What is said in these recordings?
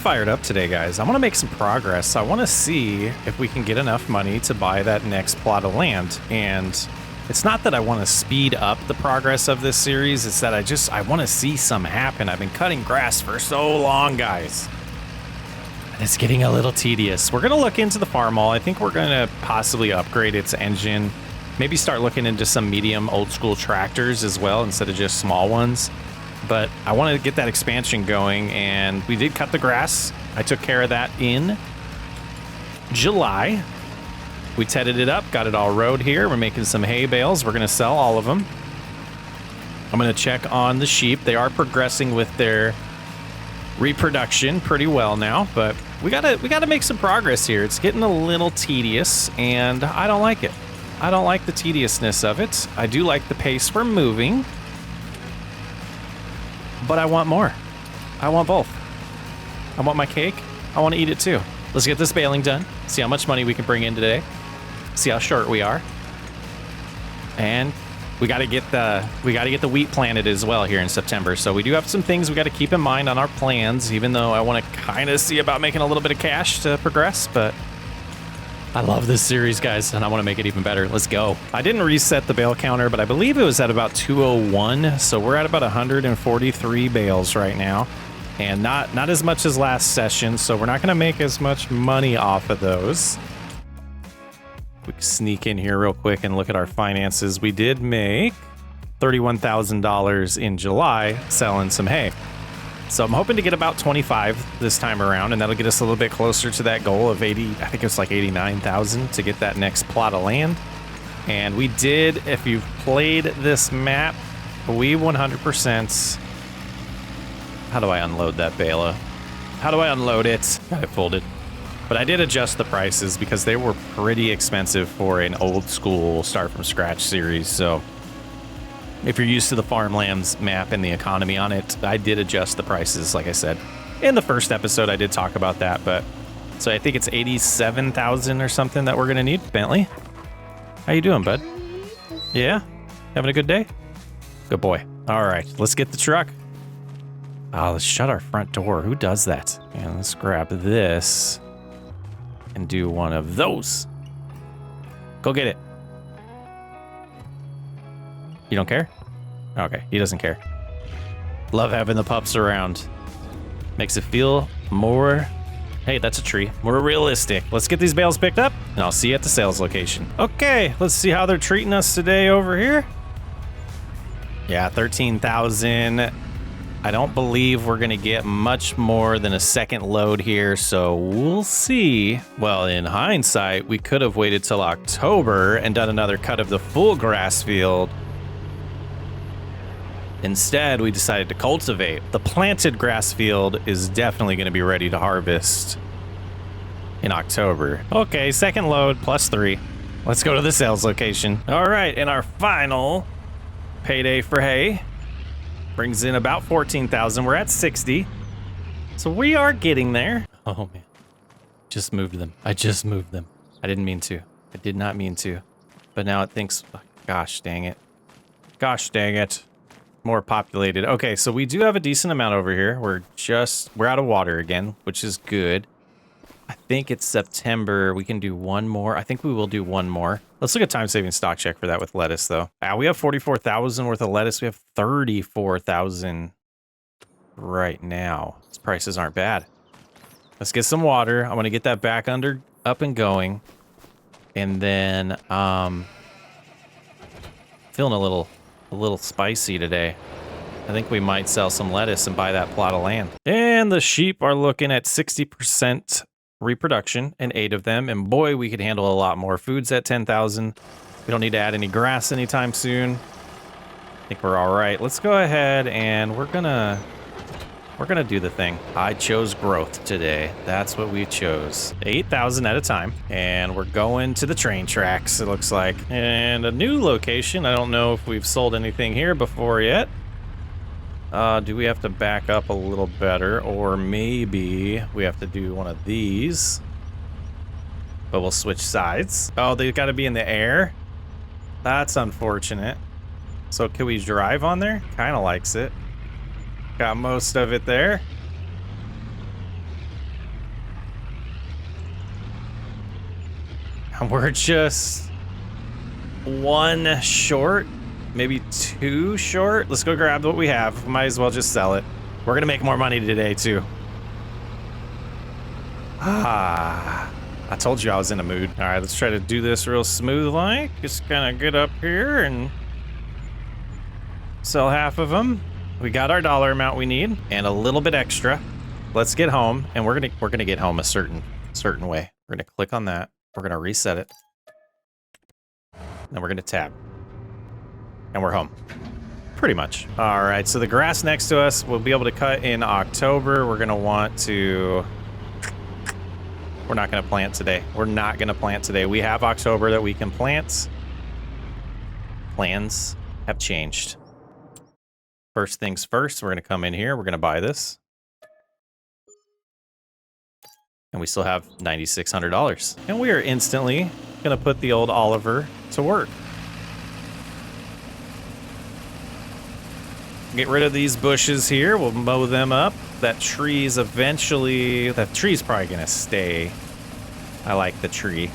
fired up today, guys. I want to make some progress. I want to see if we can get enough money to buy that next plot of land. And it's not that I want to speed up the progress of this series. It's that I want to see some happen. I've been cutting grass for so long, guys. And it's getting a little tedious. We're going to look into the farm mall. I think we're going to possibly upgrade its engine. Maybe start looking into some medium old school tractors as well instead of just small ones. But I wanted to get that expansion going, and we did cut the grass. I took care of that in July. We tedded it up, got it all rode here. We're making some hay bales. We're going to sell all of them. I'm going to check on the sheep. They are progressing with their reproduction pretty well now, but we gotta make some progress here. It's getting a little tedious, and I don't like it. I don't like the tediousness of it. I do like the pace we're moving. But I want more. I want both. I want my cake. I want to eat it too. Let's get this baling done. See how much money we can bring in today. See how short we are. And we got to get the wheat planted as well here in September. So we do have some things we got to keep in mind on our plans, even though I want to kind of see about making a little bit of cash to progress, but I love this series, guys, and I want to make it even better. Let's go. I didn't reset the bale counter, but I believe it was at about 201. So we're at about 143 bales right now, and not as much as last session. So we're not going to make as much money off of those. We can sneak in here real quick and look at our finances. We did make $31,000 in July selling some hay. So I'm hoping to get about 25 this time around, and that'll get us a little bit closer to that goal of 80. I think it's like 89,000 to get that next plot of land. And we did, if you've played this map, we 100%. How do I unload that bale? How do I unload it? Got it folded. But I did adjust the prices because they were pretty expensive for an old school start from scratch series. So if you're used to the farmlands map and the economy on it, I did adjust the prices, like I said. In the first episode, I did talk about that, but so I think it's 87,000 or something that we're gonna need. Bentley, how you doing, bud? Yeah? Having a good day? Good boy. All right, let's get the truck. Let's shut our front door. Who does that? And let's grab this and do one of those. Go get it. You don't care? Okay, he doesn't care. Love having the pups around. Makes it feel more, hey, that's a tree, more realistic. Let's get these bales picked up, and I'll see you at the sales location. Okay, let's see how they're treating us today over here. Yeah, 13,000. I don't believe we're gonna get much more than a second load here, so we'll see. Well, in hindsight, we could have waited till October and done another cut of the full grass field. Instead, we decided to cultivate. The planted grass field is definitely going to be ready to harvest in October. Okay, second load, +3. Let's go to the sales location. All right, and our final payday for hay brings in about 14,000. We're at 60. So we are getting there. Oh, man. Just moved them. I just moved them. I didn't mean to. I did not mean to. But now it thinks, gosh dang it. Gosh dang it. More populated. Okay, so we do have a decent amount over here. We're out of water again, which is good. I think it's September. We can do one more. I think we will do one more. Let's look at time-saving stock check for that with lettuce, though. We have 44,000 worth of lettuce. We have 34,000 right now. These prices aren't bad. Let's get some water. I want to get that back up and going. And then, feeling a little spicy today. I think we might sell some lettuce and buy that plot of land. And the sheep are looking at 60% reproduction and 8 of them. And boy, we could handle a lot more. Food's at 10,000. We don't need to add any grass anytime soon. I think we're all right. Let's go ahead and we're gonna do the thing. I chose growth today. That's what we chose. 8,000 at a time. And we're going to the train tracks, it looks like. And a new location. I don't know if we've sold anything here before yet. Do we have to back up a little better? Or maybe we have to do one of these. But we'll switch sides. Oh, they've got to be in the air? That's unfortunate. So can we drive on there? Kind of likes it. Got most of it there. We're just one short, maybe two short. Let's go grab what we have. Might as well just sell it. We're gonna make more money today too. I told you I was in a mood. All right, let's try to do this real smooth like. Just kind of get up here and sell half of them. We got our dollar amount we need and a little bit extra. Let's get home, and we're gonna get home a certain way. We're gonna click on that. We're gonna reset it. Then we're gonna tab. And we're home. Pretty much. All right, so the grass next to us we'll be able to cut in October. We're gonna want to... We're not gonna plant today. We're not gonna plant today. We have October that we can plant. Plans have changed. First things first, we're gonna come in here. We're gonna buy this. And we still have $9,600. And we are instantly gonna put the old Oliver to work. Get rid of these bushes here. We'll mow them up. That tree's probably gonna stay. I like the tree.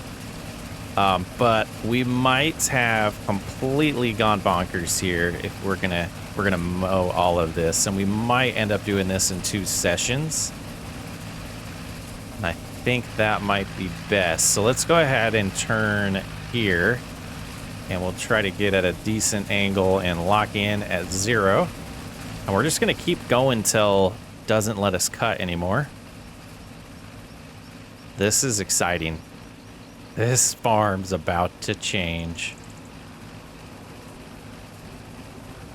But we might have completely gone bonkers here if we're gonna mow all of this, and we might end up doing this in 2 sessions. And I think that might be best. So let's go ahead and turn here, and we'll try to get at a decent angle and lock in at 0. And we're just gonna keep going till it doesn't let us cut anymore. This is exciting. This farm's about to change.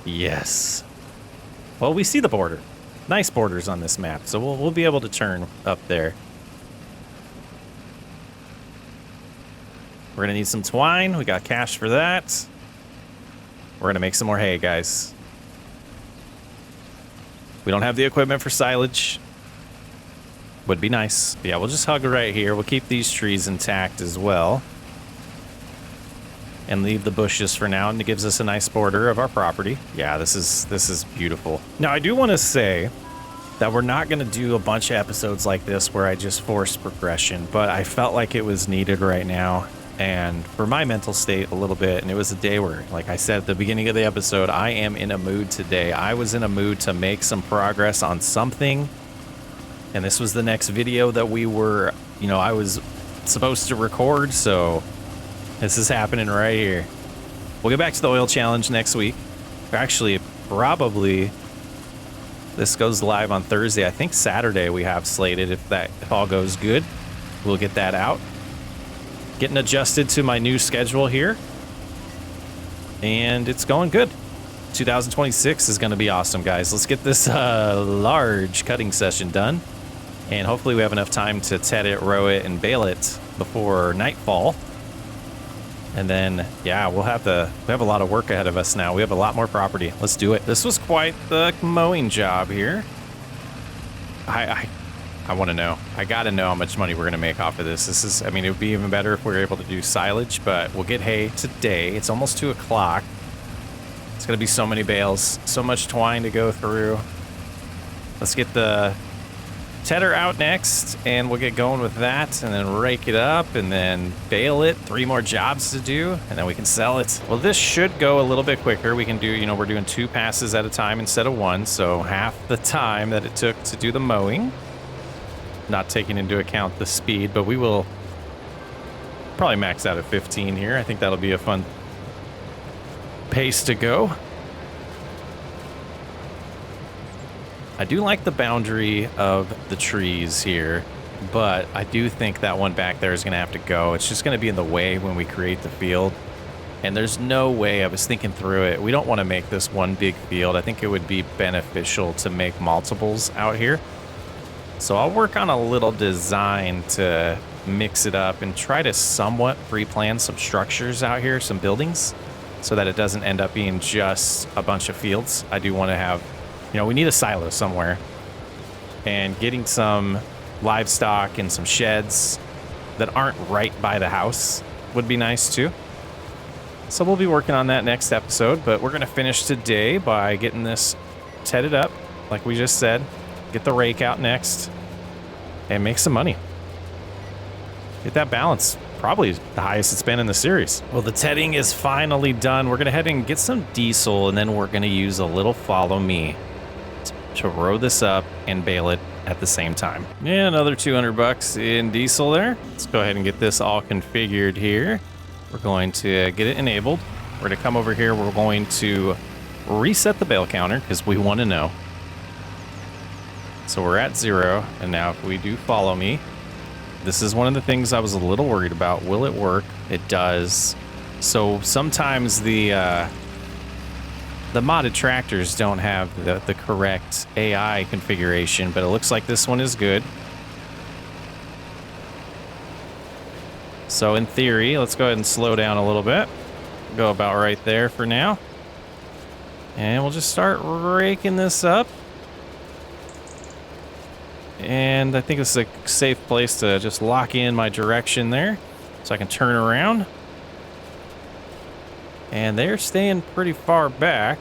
Yes. Well, we see the border. Nice borders on this map, so we'll be able to turn up there. We're gonna need some twine. We got cash for that. We're gonna make some more hay, guys. We don't have the equipment for silage. Would be nice. But yeah, we'll just hug right here. We'll keep these trees intact as well. And leave the bushes for now, and it gives us a nice border of our property. Yeah, this is beautiful. Now, I do want to say that we're not going to do a bunch of episodes like this where I just force progression, but I felt like it was needed right now. And for my mental state a little bit, and it was a day where, like I said at the beginning of the episode, I am in a mood today. I was in a mood to make some progress on something, and this was the next video that we were, I was supposed to record, so this is happening right here. We'll get back to the oil challenge next week. Actually, probably this goes live on Thursday. I think Saturday we have slated, if all goes good. We'll get that out. Getting adjusted to my new schedule here, and it's going good. 2026 is going to be awesome, guys. Let's get this large cutting session done, and hopefully we have enough time to ted it, row it, and bale it before nightfall. And then, yeah, we have a lot of work ahead of us now. We have a lot more property. Let's do it. This was quite the mowing job here. I want to know. I got to know how much money we're going to make off of this. It would be even better if we were able to do silage, but we'll get hay today. It's almost 2 o'clock. It's going to be so many bales, so much twine to go through. Let's get the tedder out next, and we'll get going with that, and then rake it up, and then bale it. 3 more jobs to do, and then we can sell it. Well, this should go a little bit quicker. We can do, we're doing 2 passes at a time instead of 1, so half the time that it took to do the mowing. Not taking into account the speed, but we will probably max out at 15 here. I think that'll be a fun pace to go. I do like the boundary of the trees here, but I do think that one back there is going to have to go. It's just going to be in the way when we create the field, and there's no way. I was thinking through it. We don't want to make this one big field. I think it would be beneficial to make multiples out here. So I'll work on a little design to mix it up and try to somewhat pre-plan some structures out here, some buildings, so that it doesn't end up being just a bunch of fields. I do want to have, we need a silo somewhere, and getting some livestock and some sheds that aren't right by the house would be nice too. So we'll be working on that next episode, but we're going to finish today by getting this tedded up, like we just said. Get the rake out next and make some money. Get that balance probably the highest it's been in the series. Well, the tedding is finally done. We're gonna head and get some diesel, and then we're gonna use a little follow me to row this up and bale it at the same time. Yeah, another 200 bucks in diesel there. Let's go ahead and get this all configured here. We're going to get it enabled. We're gonna come over here. We're going to reset the bale counter because we want to know. So we're at 0, and now if we do follow me, this is one of the things I was a little worried about. Will it work? It does. So sometimes the modded tractors don't have the correct AI configuration, but it looks like this one is good. So in theory, let's go ahead and slow down a little bit. Go about right there for now. And we'll just start raking this up. And I think this is a safe place to just lock in my direction there so I can turn around. And they're staying pretty far back.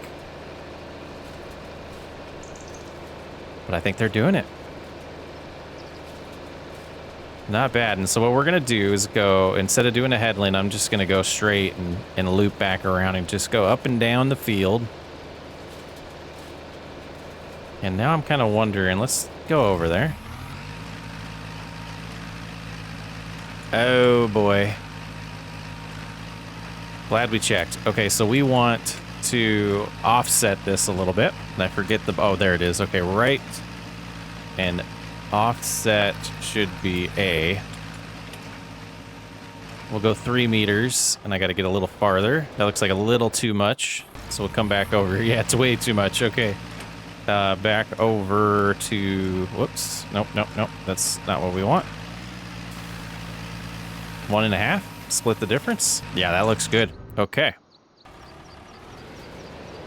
But I think they're doing it. Not bad. And so what we're going to do is go, instead of doing a headland, I'm just going to go straight and loop back around and just go up and down the field. And now I'm kind of wondering, let's go over there. Oh boy. Glad we checked. Okay, so we want to offset this a little bit. And I forget the, oh, there it is. Okay, right. And offset should be A. We'll go 3 meters, and I got to get a little farther. That looks like a little too much. So we'll come back over. Yeah, it's way too much. Okay. Back over to, whoops. Nope. That's not what we want. 1.5. Split the difference. Yeah, that looks good. Okay.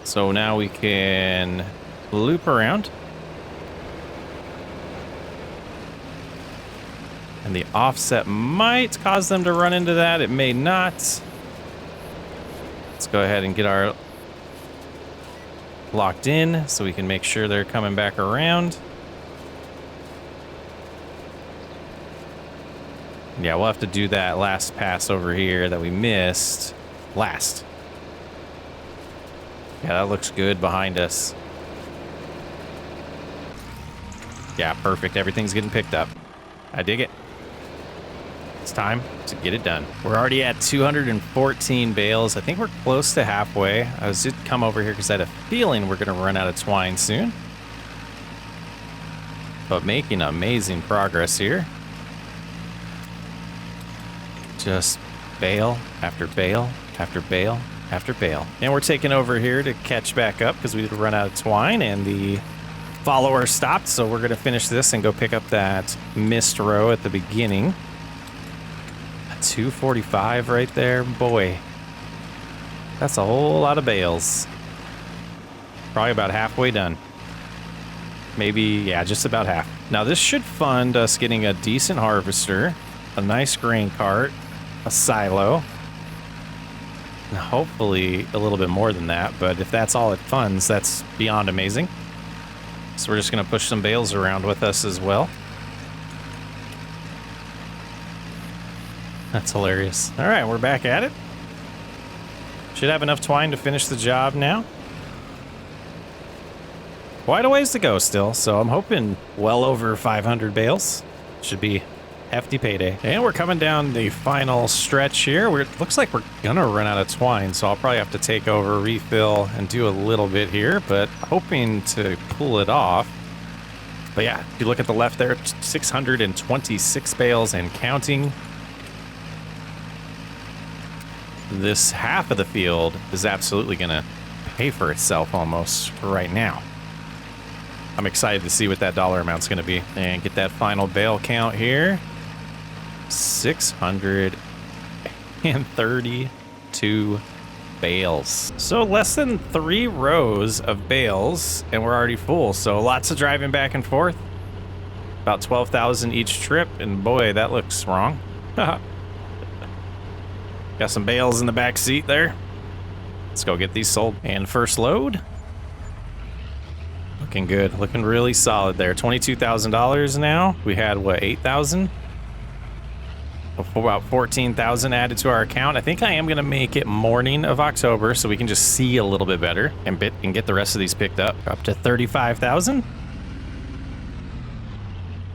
So now we can loop around. And the offset might cause them to run into that. It may not. Let's go ahead and get our locked in so we can make sure they're coming back around. Yeah, we'll have to do that last pass over here that we missed last. Yeah, that looks good behind us. Yeah, perfect. Everything's getting picked up. I dig it. It's time to get it done. We're already at 214 bales. I think we're close to halfway. I was just come over here because I had a feeling we're going to run out of twine soon. But making amazing progress here. Just bale after bale after bale after bale. And we're taking over here to catch back up because we'd run out of twine and the follower stopped. So we're going to finish this and go pick up that missed row at the beginning. 245 right there. Boy, that's a whole lot of bales. Probably about halfway done. Maybe, yeah, just about half. Now this should fund us getting a decent harvester, a nice grain cart, a silo, and hopefully a little bit more than that. But if that's all it funds, that's beyond amazing. So we're just going to push some bales around with us as well. That's hilarious. All right, we're back at it. Should have enough twine to finish the job now. Quite a ways to go still, so I'm hoping well over 500 bales. Should be hefty payday. And we're coming down the final stretch here. Looks like we're gonna run out of twine, so I'll probably have to take over, refill, and do a little bit here, but hoping to pull it off. But yeah, if you look at the left there, 626 bales and counting. This half of the field is absolutely gonna pay for itself almost right now. I'm excited to see what that dollar amount's gonna be and get that final bale count here. 632 bales. So less than 3 rows of bales and we're already full. So lots of driving back and forth. About 12,000 each trip, and boy, that looks wrong. Got some bales in the back seat there. Let's go get these sold. And first load. Looking good. Looking really solid there. $22,000 now. We had, what, 8,000? About 14,000 added to our account. I think I am going to make it morning of October so we can just see a little bit better and get the rest of these picked up. Up to 35,000.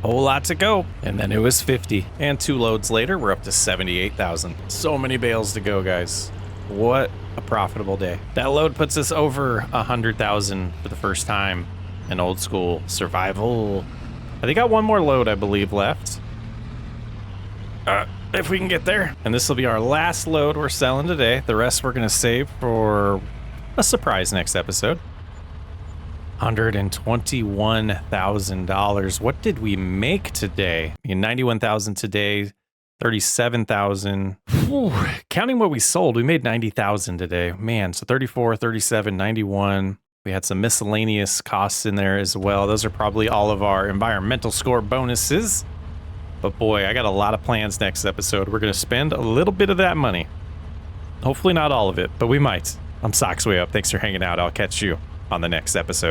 Whole lot to go. And then it was 50. And 2 loads later, we're up to 78,000. So many bales to go, guys. What a profitable day. That load puts us over 100,000 for the first time in old school survival. I think I got one more load, I believe, left. If we can get there. And this will be our last load we're selling today. The rest we're going to save for a surprise next episode. $121,000. What did we make today? 91,000 today, 37,000. Counting what we sold, we made 90,000 today. Man, so 34, 37, 91. We had some miscellaneous costs in there as well. Those are probably all of our environmental score bonuses. But boy, I got a lot of plans next episode. We're going to spend a little bit of that money. Hopefully not all of it, but we might. I'm Socksway Up. Thanks for hanging out. I'll catch you on the next episode.